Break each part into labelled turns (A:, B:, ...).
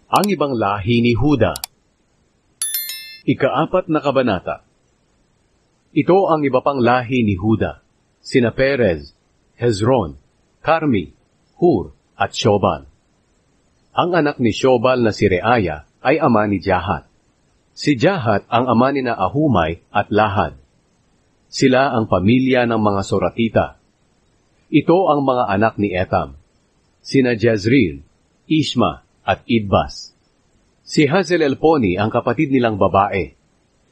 A: Ang ibang lahi ni Huda. Ika-4 na kabanata. Ito ang iba pang lahi ni Huda, sina Perez, Hezron, Carmi, Hur, at Shobal. Ang anak ni Shobal na si Reaya ay ama ni Jahat. Si Jahat ang ama ni Ahumay at Lahad. Sila ang pamilya ng mga Soratita. Ito ang mga anak ni Etam, sina Jezreel, Ishma, at Idbas. Si Hazelelponi ang kapatid nilang babae.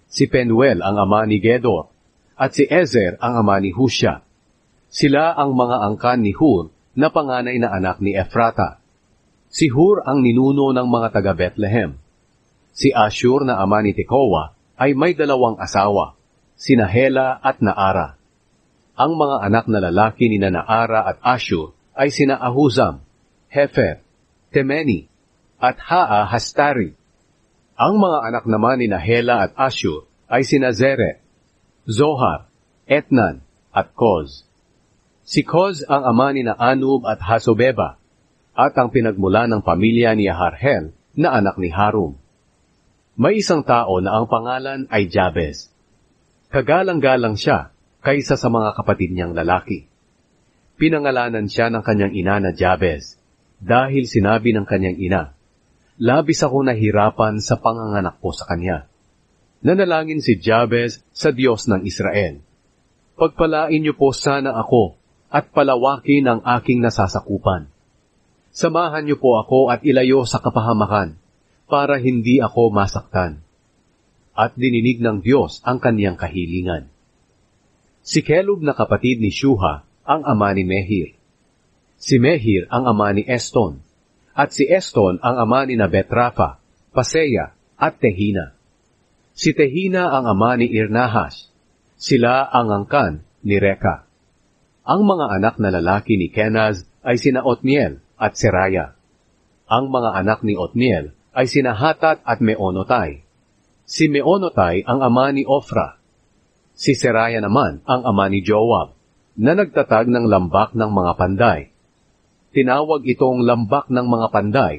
A: Si Penuel ang ama ni Gedor, at si Ezer ang ama ni Husha. Sila ang mga angkan ni Hur na panganay na anak ni Ephrata. Si Hur ang ninuno ng mga taga Bethlehem. Si Ashur na ama ni Tekoa ay may 2 asawa, sina Hela at Naara. Ang mga anak na lalaki ni Naara at Ashur ay sina Ahuzam, Hefer, Temeni, at Hastari. Ang mga anak naman ni Hela at Ashur ay sina Zeret, Zohar, Etnan, at Koz. Si Koz ang ama ni Anub at Hasobeba, at ang pinagmula ng pamilya ni Harhel na anak ni Harum. May isang tao na ang pangalan ay Jabez. Kagalang-galang siya kaysa sa mga kapatid niyang lalaki. Pinangalanan siya ng kanyang ina na Jabez, dahil sinabi ng kanyang ina, "Labis ako nahirapan sa panganganak ko sa kanya." Nanalangin si Jabez sa Diyos ng Israel, "Pagpalain niyo po sana ako at palawakin ang aking nasasakupan. Samahan niyo po ako at ilayo sa kapahamakan para hindi ako masaktan." At dininig ng Diyos ang kaniyang kahilingan. Si Kelub na kapatid ni Shuha ang ama ni Mehir. Si Mehir ang ama ni Eston, at si Eston ang ama ni Betrafa, Paseya, at Tehina. Si Tehina ang ama ni Irnahas. Sila ang angkan ni Reka. Ang mga anak na lalaki ni Kenaz ay sina Otniel at Seraya. Ang mga anak ni Otniel ay sina Hatat at Meonotai. Si Meonotai ang ama ni Ofra. Si Seraya naman ang ama ni Joab, na nagtatag ng lambak ng mga panday. Tinawag itong lambak ng mga panday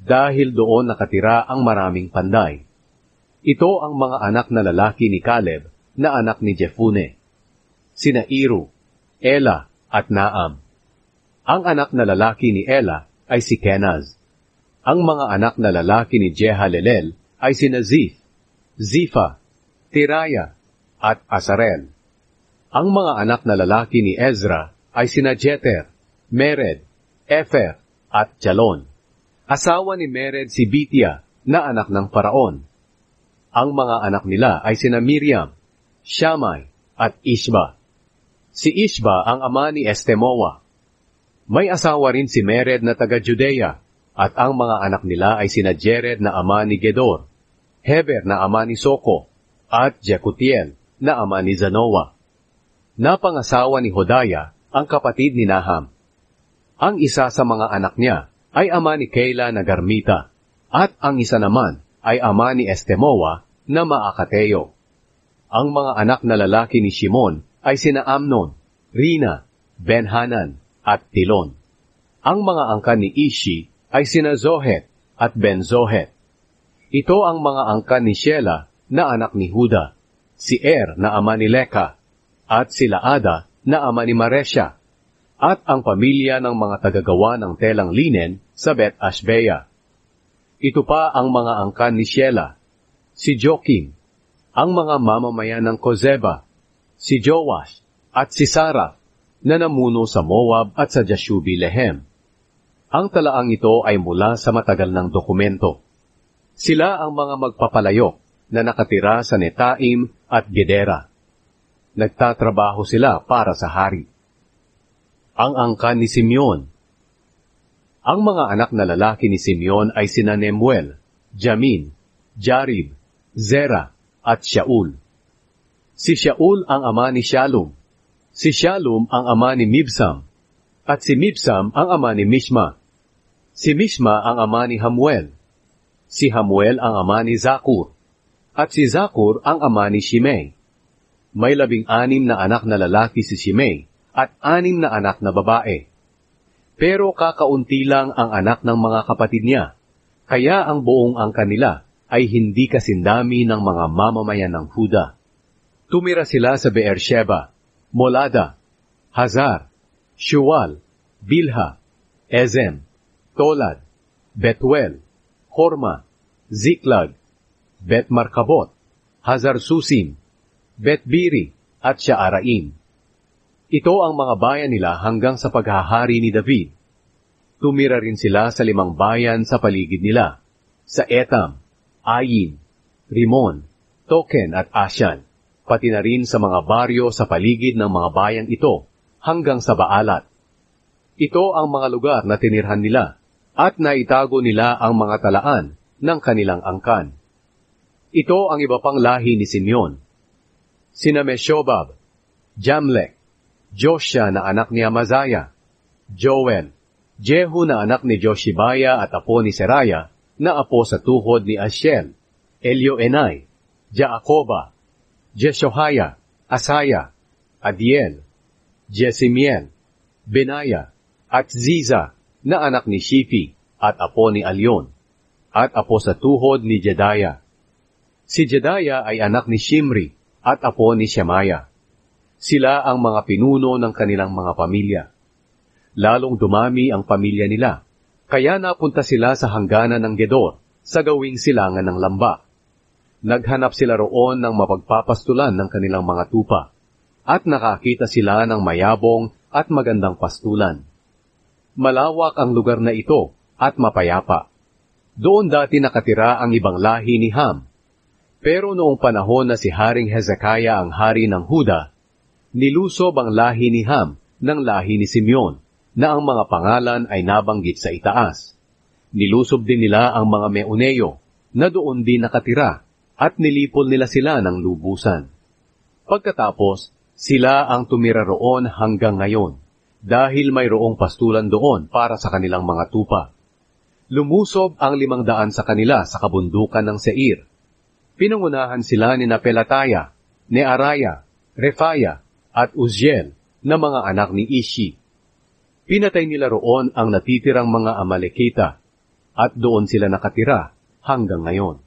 A: dahil doon nakatira ang maraming panday. Ito ang mga anak na lalaki ni Caleb na anak ni Jefune, sina Iru, Ela, at Naam. Ang anak na lalaki ni Ela ay si Kenaz. Ang mga anak na lalaki ni Jehalelel ay sina Ziph, Zifa, Tiraya, at Asarel. Ang mga anak na lalaki ni Ezra ay sina Jeter, Mered, Efer, at Jalon. Asawa ni Mered si Bitia na anak ng Paraon. Ang mga anak nila ay sina Miriam, Shammai, at Ishba. Si Ishba ang ama ni Estemoa. May asawa rin si Mered na taga Judea, at ang mga anak nila ay sina Jered na ama ni Gedor, Heber na ama ni Soko, at Jekutiel na ama ni Zanoa. Napangasawa ni Hodaya ang kapatid ni Naham. Ang isa sa mga anak niya ay ama ni Keila na Garmita, at ang isa naman ay ama ni Estemoa na Maakateo. Ang mga anak na lalaki ni Shimon ay sina Amnon, Rina, Benhanan, at Tilon. Ang mga angkan ni Ishi ay sina Zohet at Ben-Zohet. Ito ang mga angkan ni Shela na anak ni Huda, si na ama ni Leka, at si Laada na ama ni Maresya, at ang pamilya ng mga tagagawa ng telang linen sa Bet-Ashbeya. Ito pa ang mga angkan ni Shela, si Jokim, ang mga mamamayan ng Kozeba, si Joash, at si Sarah, na namuno sa Moab at sa Jashubi-Lehem. Ang talaang ito ay mula sa matagal ng dokumento. Sila ang mga magpapalayok na nakatira sa Netaim at Gedera. Nagtatrabaho sila para sa hari. Ang angkan ni Simeon. Ang mga anak na lalaki ni Simeon ay sina Nemuel, Jamin, Jarib, Zera, at Shaul. Si Shaul ang ama ni Shalom. Si Shalom ang ama ni Mibsam. At si Mibsam ang ama ni Mishma. Si Mishma ang ama ni Hamuel. Si Hamuel ang ama ni Zakur. At si Zakur ang ama ni Shimei. May 16 na anak na lalaki si Shimei at 6 na anak na babae. Pero kakaunti lang ang anak ng mga kapatid niya, Kaya ang buong angkan nila ay hindi kasindami ng mga mamamayan ng Huda. Tumira sila sa Beersheba, Molada, Hazar, Shual, Bilha, Ezem, Tolad, Betuel, Horma, Ziklag, Bet-Markabot, Hazar-Susim, Bet-Biri, at Shaaraim. Ito ang mga bayan nila hanggang sa paghahari ni David. Tumira rin sila sa 5 bayan sa paligid nila, sa Etam, Ayin, Rimon, Token at Ashan, pati na rin sa mga baryo sa paligid ng mga bayan ito hanggang sa Baalat. Ito ang mga lugar na tinirhan nila at naitago nila ang mga talaan ng kanilang angkan. Ito ang iba pang lahi ni Simeon. Sina Meshobab, Jamlek, Joshua na anak ni Amazaya, Joel, Jehu na anak ni Joshibaya at apo ni Seraya na apo sa tuhod ni Ashiel, Elioenai, Jaakoba, Jeshohaya, Asaya, Adiel, Jesimiel, Benaya, at Ziza na anak ni Shifi at apo ni Alyon, at apo sa tuhod ni Jedaya. Si Jedaya ay anak ni Shimri at apo ni Shemaya. Sila ang mga pinuno ng kanilang mga pamilya. Lalong dumami ang pamilya nila, kaya napunta sila sa hangganan ng Gedor sa gawing silangan ng lamba. Naghanap sila roon ng mapagpapastulan ng kanilang mga tupa, at nakakita sila ng mayabong at magandang pastulan. Malawak ang lugar na ito at mapayapa. Doon dati nakatira ang ibang lahi ni Ham. Pero noong panahon na si Haring Hezekiah ang hari ng Huda, nilusob ang lahi ni Ham ng lahi ni Simeon, na ang mga pangalan ay nabanggit sa itaas. Nilusob din nila ang mga Meuneo, na doon din nakatira, at nilipol nila sila ng lubusan. Pagkatapos, sila ang tumira roon hanggang ngayon, dahil mayroong pastulan doon para sa kanilang mga tupa. Lumusob ang 500 sa kanila sa kabundukan ng Seir. Pinangunahan sila ni Pelataya, ni Araya, Refaya, at Uzziel na mga anak ni Ishi. Pinatay nila roon ang natitirang mga Amalekita, at doon sila nakatira hanggang ngayon.